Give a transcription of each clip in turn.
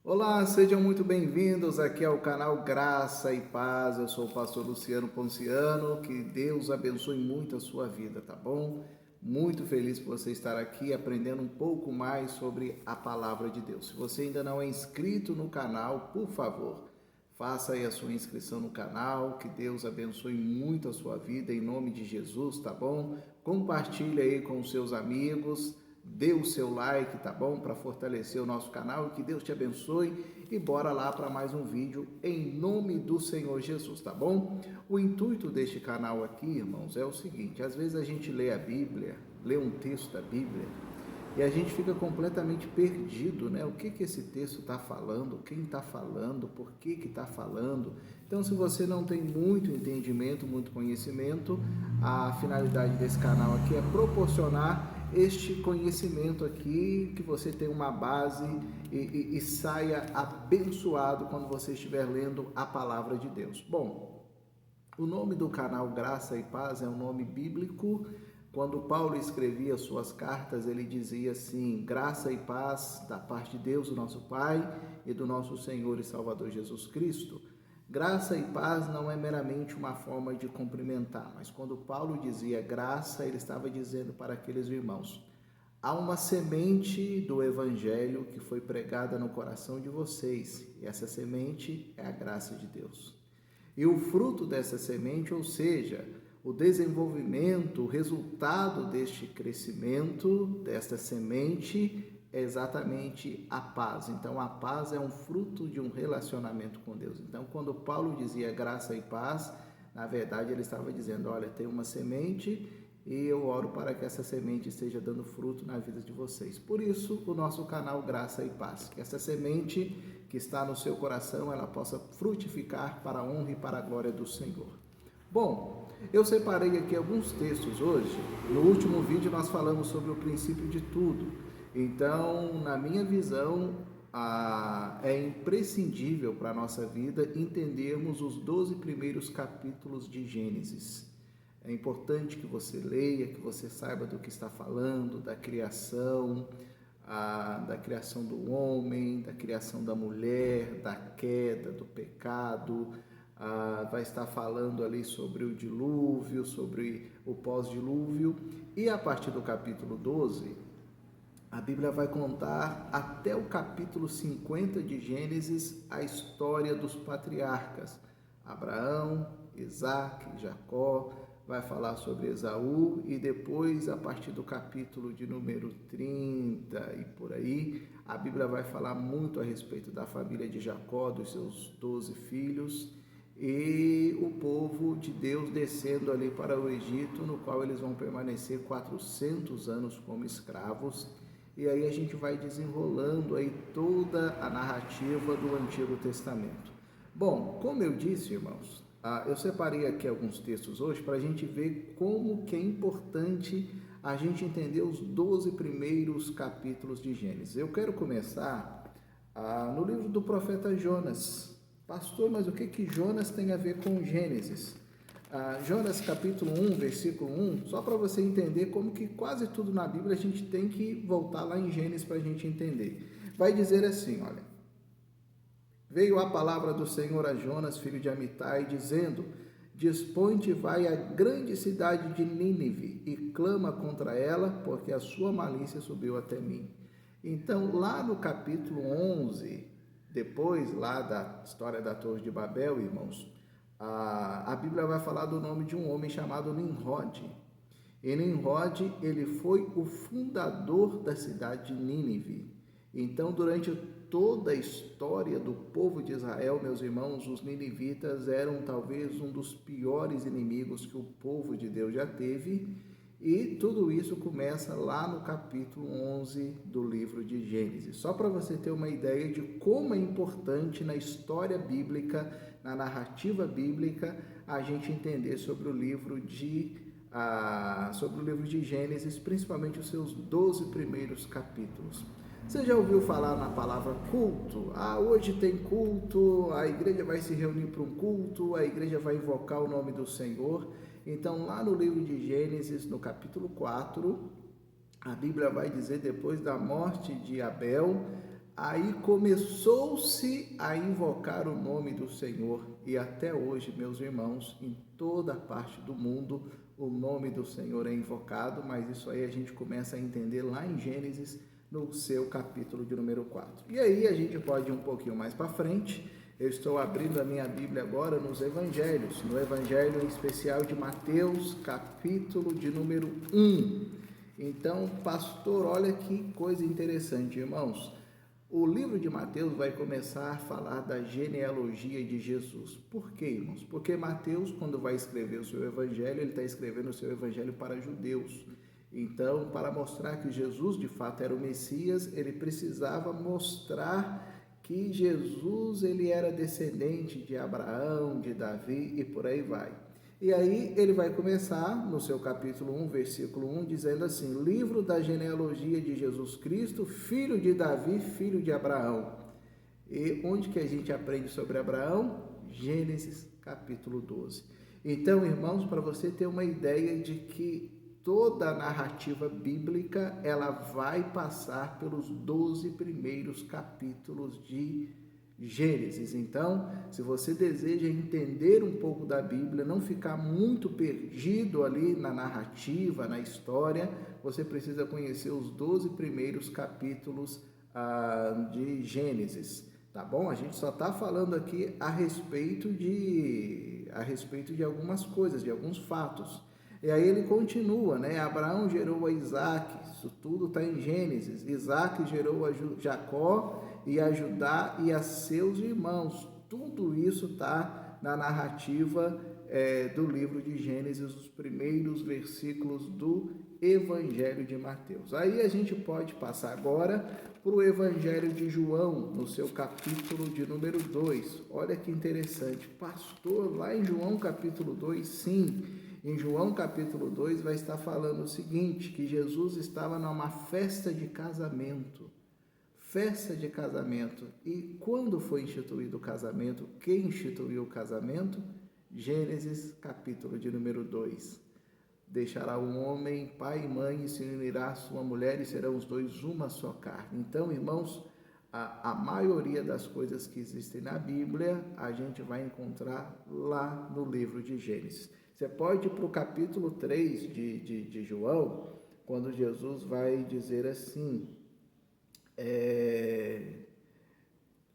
Olá, sejam muito bem-vindos aqui ao canal Graça e Paz. Eu sou o pastor Luciano Ponciano. Que Deus abençoe muito a sua vida, tá bom? Muito feliz por você estar aqui aprendendo um pouco mais sobre a palavra de Deus. Se você ainda não é inscrito no canal, por favor, faça aí a sua inscrição no canal. Que Deus abençoe muito a sua vida em nome de Jesus, tá bom? Compartilhe aí com os seus amigos. Dê o seu like, tá bom? Para fortalecer o nosso canal. Que Deus te abençoe e bora lá para mais um vídeo em nome do Senhor Jesus, tá bom? O intuito deste canal aqui, irmãos, é o seguinte: às vezes a gente lê a Bíblia, lê um texto da Bíblia e a gente fica completamente perdido, né? O que esse texto está falando, quem está falando, por que está falando. Então, se você não tem muito entendimento, muito conhecimento, a finalidade desse canal aqui é proporcionar este conhecimento aqui, que você tenha uma base e saia abençoado quando você estiver lendo a palavra de Deus. Bom, o nome do canal Graça e Paz é um nome bíblico. Quando Paulo escrevia suas cartas, ele dizia assim: graça e paz da parte de Deus, o nosso Pai, e do nosso Senhor e Salvador Jesus Cristo. Graça e paz não é meramente uma forma de cumprimentar, mas quando Paulo dizia graça, ele estava dizendo para aqueles irmãos: há uma semente do Evangelho que foi pregada no coração de vocês, e essa semente é a graça de Deus. E o fruto dessa semente, ou seja, o desenvolvimento, o resultado deste crescimento, desta semente, é exatamente a paz. Então, a paz é um fruto de um relacionamento com Deus. Então, quando Paulo dizia graça e paz, na verdade ele estava dizendo: olha, tem uma semente e eu oro para que essa semente esteja dando fruto na vida de vocês. Por isso, o nosso canal Graça e Paz. Que essa semente que está no seu coração, ela possa frutificar para a honra e para a glória do Senhor. Bom, eu separei aqui alguns textos hoje. No último vídeo nós falamos sobre o princípio de tudo. Então, na minha visão, é imprescindível para a nossa vida entendermos os 12 primeiros capítulos de Gênesis. É importante que você leia, que você saiba do que está falando, da criação do homem, da criação da mulher, da queda, do pecado. Vai estar falando ali sobre o dilúvio, sobre o pós-dilúvio. E a partir do capítulo 12, a Bíblia vai contar até o capítulo 50 de Gênesis a história dos patriarcas: Abraão, Isaac, Jacó. Vai falar sobre Esaú e depois, a partir do capítulo de número 30 e por aí, a Bíblia vai falar muito a respeito da família de Jacó, dos seus 12 filhos e o povo de Deus descendo ali para o Egito, no qual eles vão permanecer 400 anos como escravos. E aí a gente vai desenrolando aí toda a narrativa do Antigo Testamento. Bom, como eu disse, irmãos, eu separei aqui alguns textos hoje para a gente ver como que é importante a gente entender os 12 primeiros capítulos de Gênesis. Eu quero começar no livro do profeta Jonas. Pastor, mas o que Jonas tem a ver com Gênesis? Jonas capítulo 1, versículo 1, só para você entender como que quase tudo na Bíblia a gente tem que voltar lá em Gênesis para a gente entender. Vai dizer assim, olha: veio a palavra do Senhor a Jonas, filho de Amitai, dizendo: dispõe-te, vai à grande cidade de Nínive e clama contra ela, porque a sua malícia subiu até mim. Então, lá no capítulo 11, depois lá da história da Torre de Babel, irmãos, a Bíblia vai falar do nome de um homem chamado Nimrod. E Nimrod, ele foi o fundador da cidade de Nínive. Então, durante toda a história do povo de Israel, meus irmãos, os ninivitas eram talvez um dos piores inimigos que o povo de Deus já teve. E tudo isso começa lá no capítulo 11 do livro de Gênesis. Só para você ter uma ideia de como é importante na história bíblica, na narrativa bíblica, a gente entender sobre o livro de Gênesis, principalmente os seus 12 primeiros capítulos. Você já ouviu falar na palavra culto? Hoje tem culto, a igreja vai se reunir para um culto, a igreja vai invocar o nome do Senhor. Então, lá no livro de Gênesis, no capítulo 4, a Bíblia vai dizer: depois da morte de Abel, Aí começou-se a invocar o nome do Senhor, e até hoje, meus irmãos, em toda parte do mundo, o nome do Senhor é invocado, mas isso aí a gente começa a entender lá em Gênesis, no seu capítulo de número 4. E aí a gente pode ir um pouquinho mais para frente. Eu estou abrindo a minha Bíblia agora nos Evangelhos, no Evangelho em especial de Mateus, capítulo de número 1. Então, pastor, olha que coisa interessante, irmãos. O livro de Mateus vai começar a falar da genealogia de Jesus. Por quê, irmãos? Porque Mateus, quando vai escrever o seu evangelho, ele está escrevendo o seu evangelho para judeus. Então, para mostrar que Jesus de fato era o Messias, ele precisava mostrar que Jesus ele era descendente de Abraão, de Davi e por aí vai. E aí ele vai começar no seu capítulo 1, versículo 1, dizendo assim: livro da genealogia de Jesus Cristo, filho de Davi, filho de Abraão. E onde que a gente aprende sobre Abraão? Gênesis capítulo 12. Então, irmãos, para você ter uma ideia de que toda a narrativa bíblica, ela vai passar pelos 12 primeiros capítulos de Gênesis. Então, se você deseja entender um pouco da Bíblia, não ficar muito perdido ali na narrativa, na história, você precisa conhecer os 12 primeiros capítulos de Gênesis, tá bom? A gente só está falando aqui a respeito de algumas coisas, de alguns fatos. E aí ele continua, né? Abraão gerou a Isaac, isso tudo está em Gênesis. Isaac gerou a Jacó e a Judá e a seus irmãos. Tudo isso está na narrativa do livro de Gênesis, os primeiros versículos do Evangelho de Mateus. Aí a gente pode passar agora para o Evangelho de João, no seu capítulo de número 2. Olha que interessante, pastor, lá em João capítulo 2, sim, em João capítulo 2 vai estar falando o seguinte, que Jesus estava numa festa de casamento. Festa de casamento. E quando foi instituído o casamento? Quem instituiu o casamento? Gênesis capítulo de número 2. Deixará o homem pai e mãe e se unirá à sua mulher e serão os dois uma só carne. Então, irmãos, a maioria das coisas que existem na Bíblia a gente vai encontrar lá no livro de Gênesis. Você pode ir para o capítulo 3 de João, quando Jesus vai dizer assim,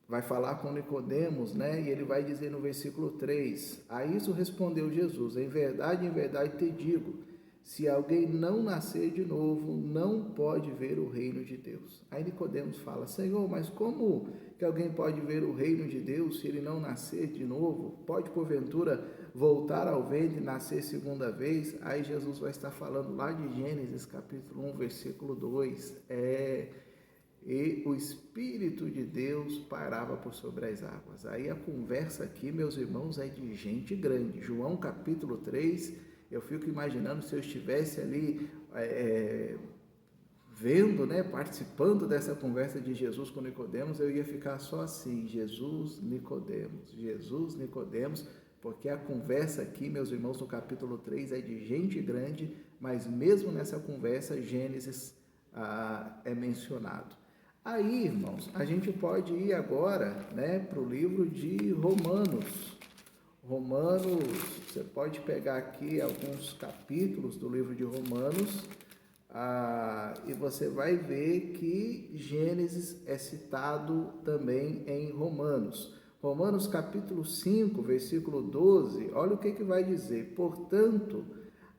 vai falar com Nicodemos, né? E ele vai dizer no versículo 3, a isso respondeu Jesus, em verdade te digo, se alguém não nascer de novo, não pode ver o reino de Deus. Aí Nicodemos fala, Senhor, mas como que alguém pode ver o reino de Deus se ele não nascer de novo? Pode, porventura, voltar ao ventre e nascer segunda vez? Aí Jesus vai estar falando lá de Gênesis, capítulo 1, versículo 2, e o Espírito de Deus pairava por sobre as águas. Aí a conversa aqui, meus irmãos, é de gente grande. João capítulo 3, eu fico imaginando se eu estivesse ali vendo, né, participando dessa conversa de Jesus com Nicodemos, eu ia ficar só assim, Jesus, Nicodemos, porque a conversa aqui, meus irmãos, no capítulo 3 é de gente grande, mas mesmo nessa conversa, Gênesis é mencionado. Aí, irmãos, a gente pode ir agora, né, para o livro de Romanos. Romanos, você pode pegar aqui alguns capítulos do livro de Romanos, e você vai ver que Gênesis é citado também em Romanos. Romanos capítulo 5, versículo 12, olha o que vai dizer. Portanto,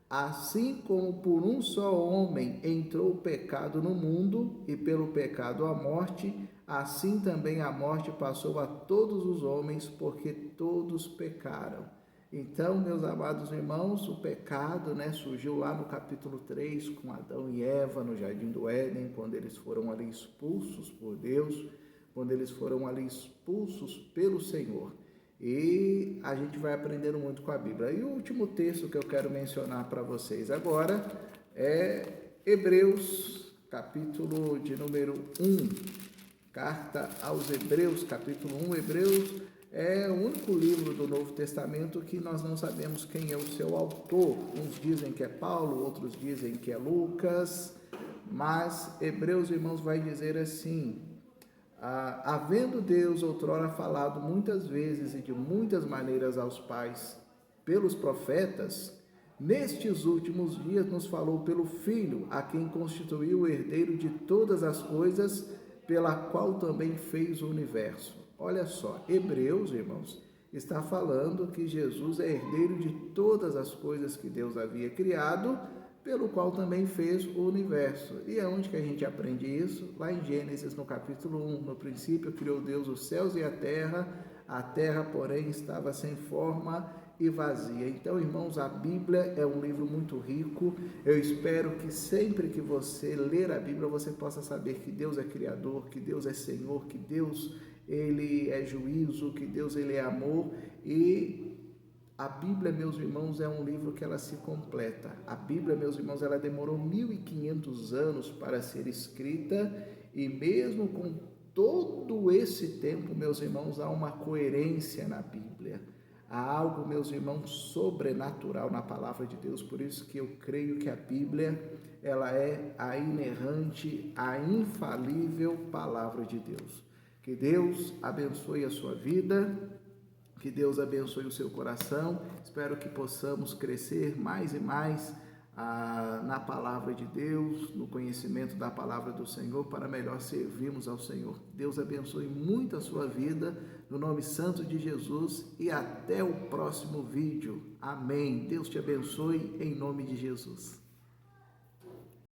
assim como por um só homem entrou o pecado no mundo, e pelo pecado a morte, assim também a morte passou a todos os homens, porque todos pecaram. Então, meus amados irmãos, o pecado, né, surgiu lá no capítulo 3, com Adão e Eva, no Jardim do Éden, quando eles foram ali expulsos por Deus, quando eles foram ali expulsos pelo Senhor. E a gente vai aprendendo muito com a Bíblia. E o último texto que eu quero mencionar para vocês agora é Hebreus, capítulo de número 1. Carta aos Hebreus, capítulo 1. Hebreus é o único livro do Novo Testamento que nós não sabemos quem é o seu autor. Uns dizem que é Paulo, outros dizem que é Lucas, mas Hebreus, irmãos, vai dizer assim, Havendo Deus outrora falado muitas vezes e de muitas maneiras aos pais pelos profetas, nestes últimos dias nos falou pelo Filho, a quem constituiu o herdeiro de todas as coisas, pela qual também fez o universo. Olha só, Hebreus, irmãos, está falando que Jesus é herdeiro de todas as coisas que Deus havia criado, pelo qual também fez o universo. E aonde que a gente aprende isso? Lá em Gênesis, no capítulo 1. No princípio criou Deus os céus e a terra, porém, estava sem forma e vazia. Então, irmãos, a Bíblia é um livro muito rico. Eu espero que sempre que você ler a Bíblia, você possa saber que Deus é Criador, que Deus é Senhor, que Deus ele é juízo, que Deus ele é amor. E a Bíblia, meus irmãos, é um livro que ela se completa. A Bíblia, meus irmãos, ela demorou 1500 anos para ser escrita, e mesmo com todo esse tempo, meus irmãos, há uma coerência na Bíblia. Há algo, meus irmãos, sobrenatural na palavra de Deus. Por isso que eu creio que a Bíblia, ela é a inerrante, a infalível palavra de Deus. Que Deus abençoe a sua vida. Que Deus abençoe o seu coração. Espero que possamos crescer mais e mais na palavra de Deus, no conhecimento da palavra do Senhor, para melhor servirmos ao Senhor. Deus abençoe muito a sua vida, no nome santo de Jesus, e até o próximo vídeo. Amém. Deus te abençoe em nome de Jesus.